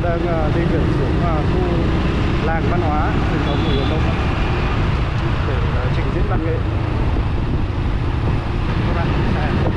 đang di chuyển xuống khu làng văn hóa truyền thống của Huyền Đông để trình diễn văn nghệ. Các bạn xem.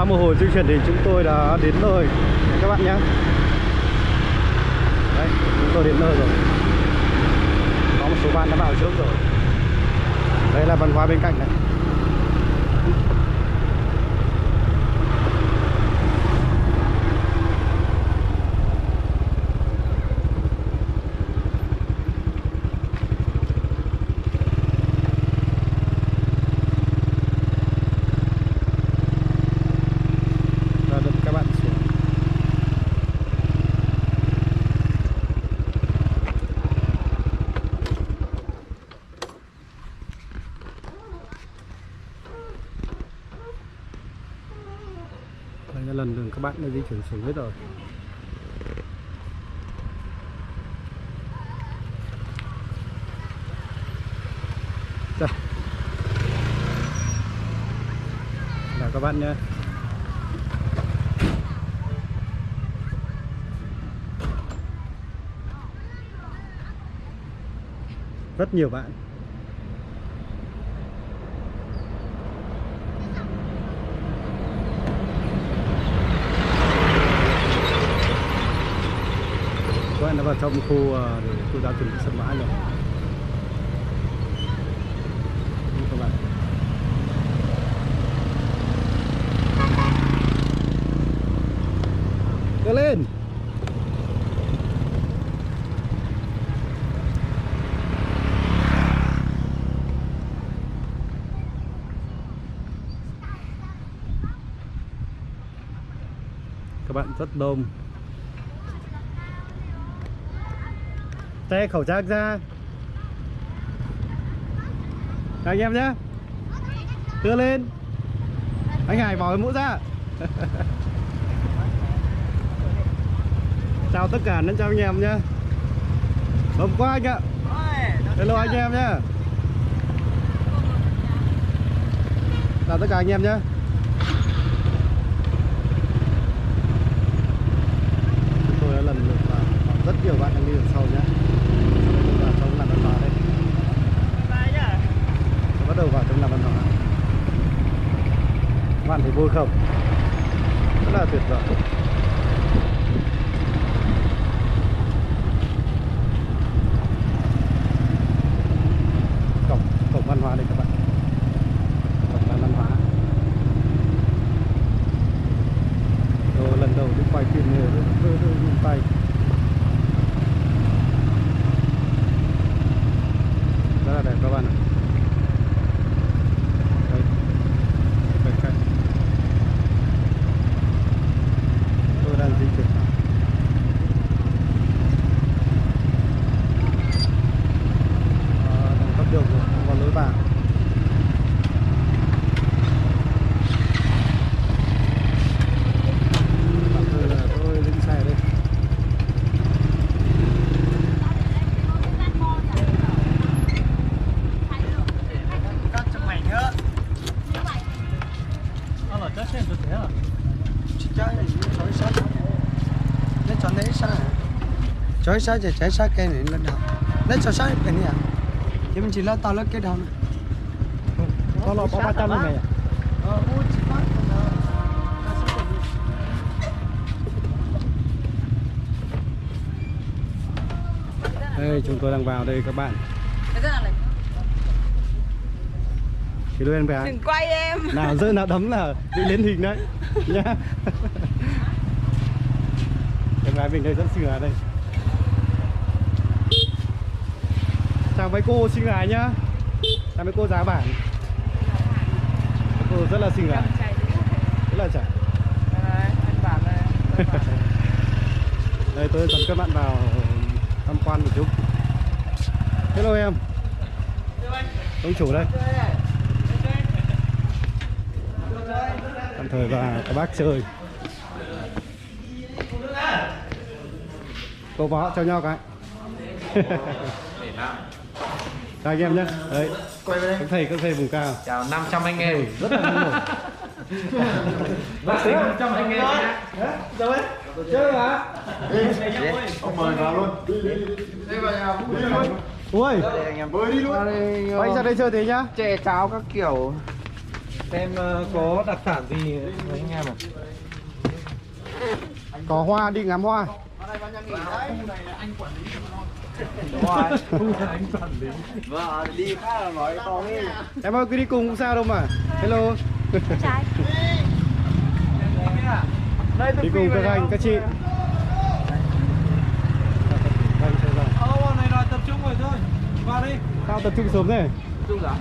một hồi di chuyển thì chúng tôi đã đến nơi các bạn nhé. Đấy, chúng tôi đến nơi rồi. Có một số bạn đã vào trước rồi. Đây là văn hóa bên cạnh này. Đây là lần đường các bạn đã di chuyển xuống hết rồi. Đây là các bạn nhé. Rất nhiều bạn. Các bạn đã vào trong khu để tôi đã chuẩn bị sân bãi rồi. Các bạn đưa lên. Các bạn rất đông. Tay khẩu trang ra. Anh em nhé. Đưa lên. Anh Hải bỏ cái mũ ra. Chào tất cả chào anh em nhé. Hôm qua anh ạ. Hello anh em nhé. Chào tất cả anh em nhé. Tôi đã lần lượt vào rất nhiều bạn đang đi đằng sau nhé. Vào trong làng văn hóa đây. Bắt đầu vào trong làng văn hóa. Các bạn thấy vui không? Rất là tuyệt vời. Cổng văn hóa đây các bạn. Cổng làng văn hóa. Rồi lần đầu đi quay phim này hơi run tay. Rất là đẹp các bạn ạ. Đây. Bên cạnh. Tôi đang di chuyển. Đang cấp đường rồi, không có lối vào. Tôi lên xe đây. Chói sao thì trái sao cây này lên đầu. Lấy cho sao cái này à? Thì mình chỉ lo tao lấy cái đầu này. Có lo có 300 này à? Đây chúng tôi đang vào đây các bạn. Thì đôi em bé. Đừng quay em. Nào rơi nào đấm là bị lên hình đấy nhá. Em gái mình đây rất xinh gái đây. Chào mấy cô xinh gái nhá. Chào mấy cô giá bản. Cô rất là xinh gái. Rất là trẻ. Đây tôi dẫn các bạn vào tham quan một chút. Hello em. Ông chủ đây. Tạm thời và các bác chơi. Cô bó cho nhau cái. Chào anh em nhé. Đấy. Quay về đây. Các thầy vùng cao. Chào 500 anh em. Rất là ngưỡng mộ. Bác sĩ 500 anh em nhé. Đâu ấy? Chơi hả? Ông mời vào luôn. Đây vào nhà vui luôn. Ui. Anh em bơi đi luôn. Anh ra đây chơi thế nhá. Chè cháo các kiểu. Xem có đặc sản gì với anh em à? Có hoa, đi ngắm hoa. Vâng, đi khác là nói to nghe. Em ơi, cứ đi cùng không sao đâu mà. Hello. Trái. Đi cùng các anh, các chị. Bọn này đòi tập trung rồi thôi. Vào đi. Sao tập trung sớm thế? Trung hả?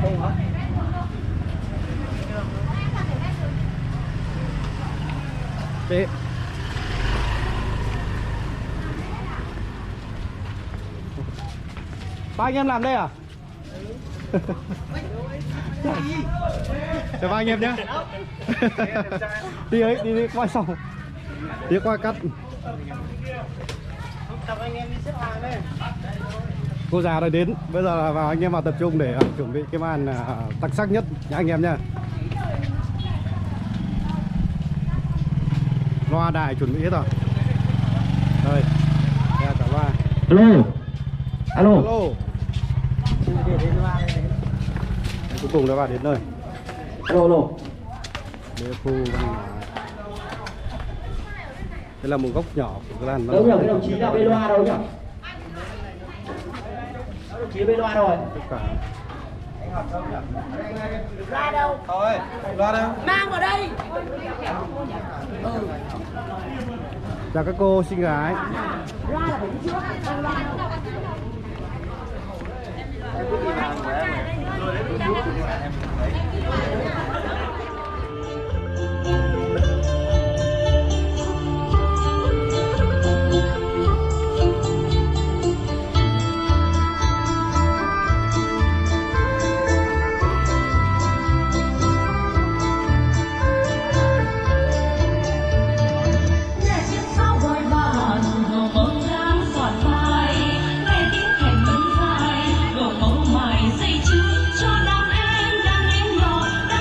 Không hả? Đấy. Ba anh em làm đây à? Chào ba anh em nhé. Đi ấy, đi qua sau. Đi qua cắt. Cô già đã đến, bây giờ là vào anh em vào tập trung để chuẩn bị cái màn đặc sắc nhất nhá anh em nha. Loa đài chuẩn bị hết rồi. Đây, đây cả loa. Alo. Alo. Alo. Cuối cùng đã vào đến nơi. Alo, alo. Đây là khu văn hóa. Đây là một góc nhỏ của cái làn văn Đâu hóa. nhỉ, cái đồng chí nào bên loa đâu nhỉ? Đồng chí bên loa rồi. Tất cả. Loa đâu? Thôi, loa đâu? Mang vào đây. Chào các cô xinh gái. Loa là phải đi trước. Hãy subscribe cho kênh Ghiền Mì Gõ để không bỏ lỡ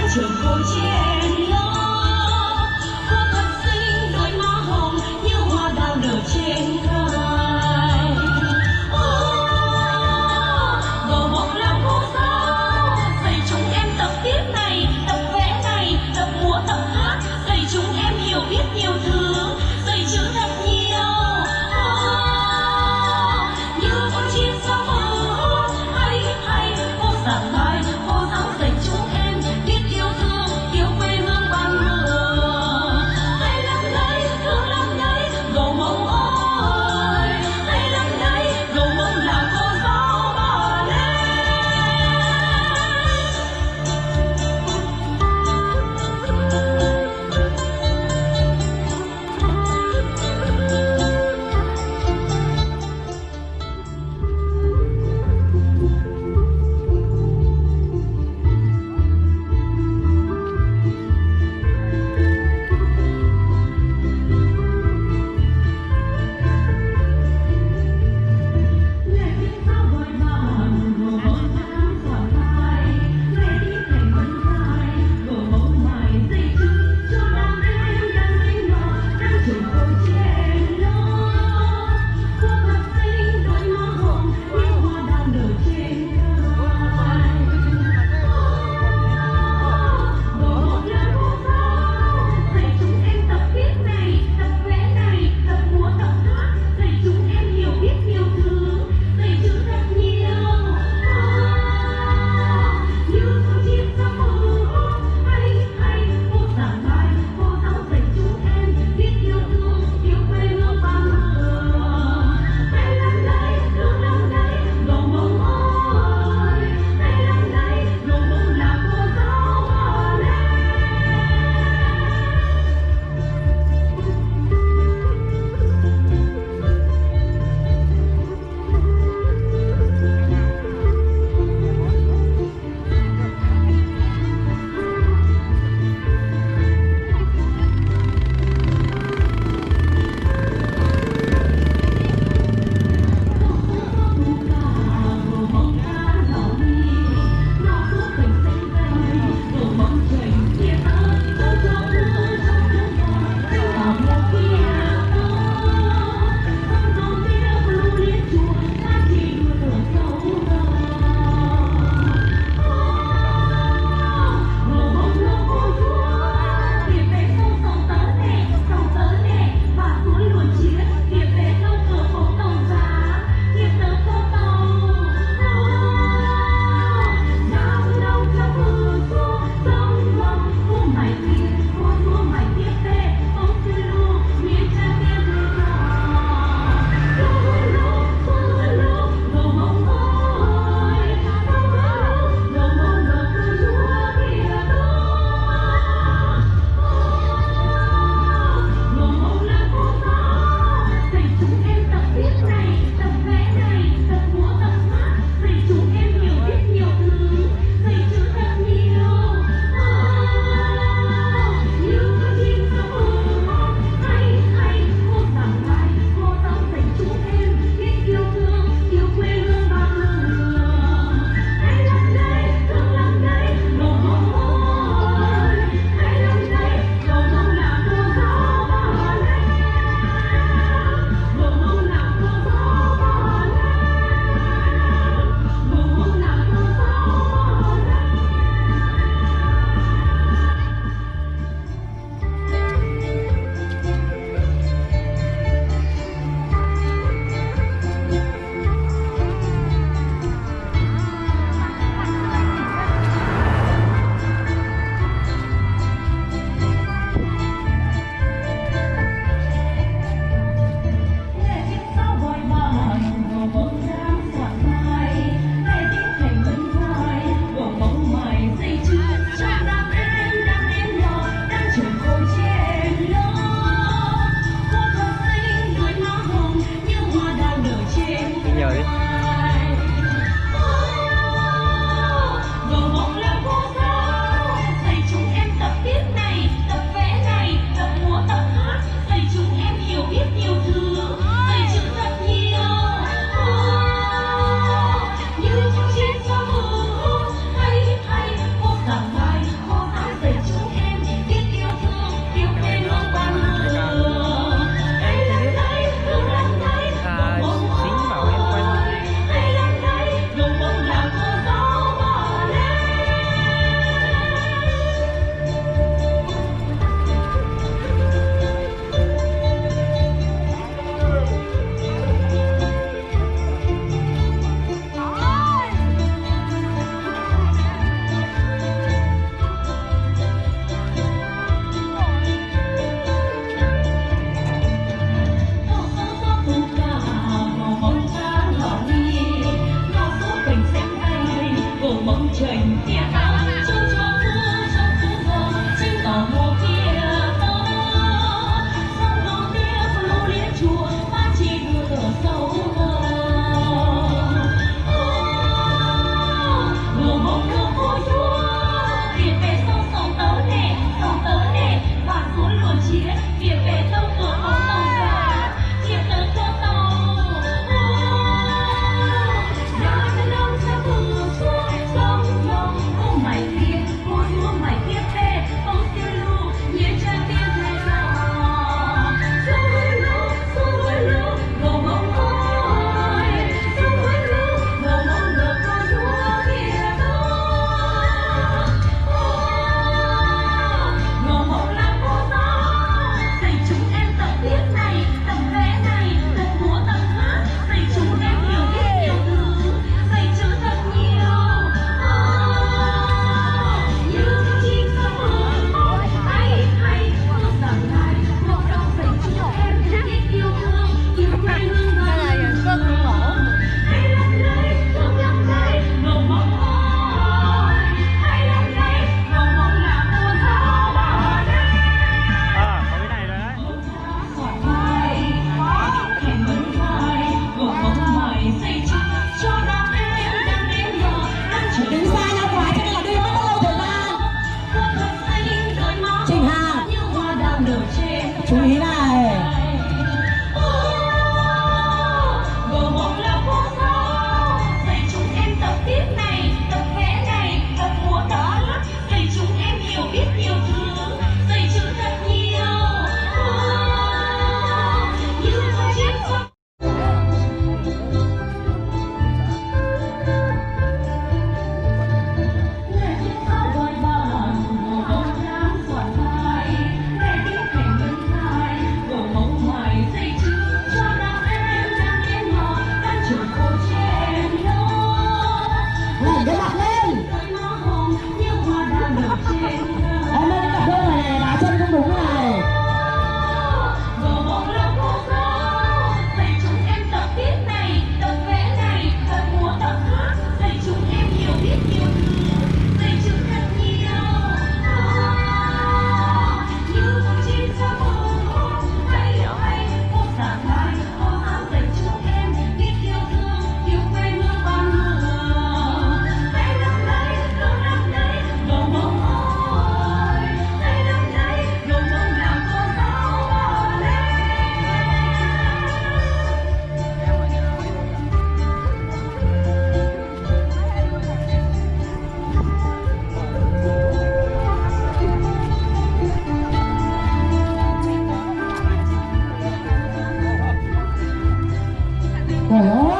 Ủa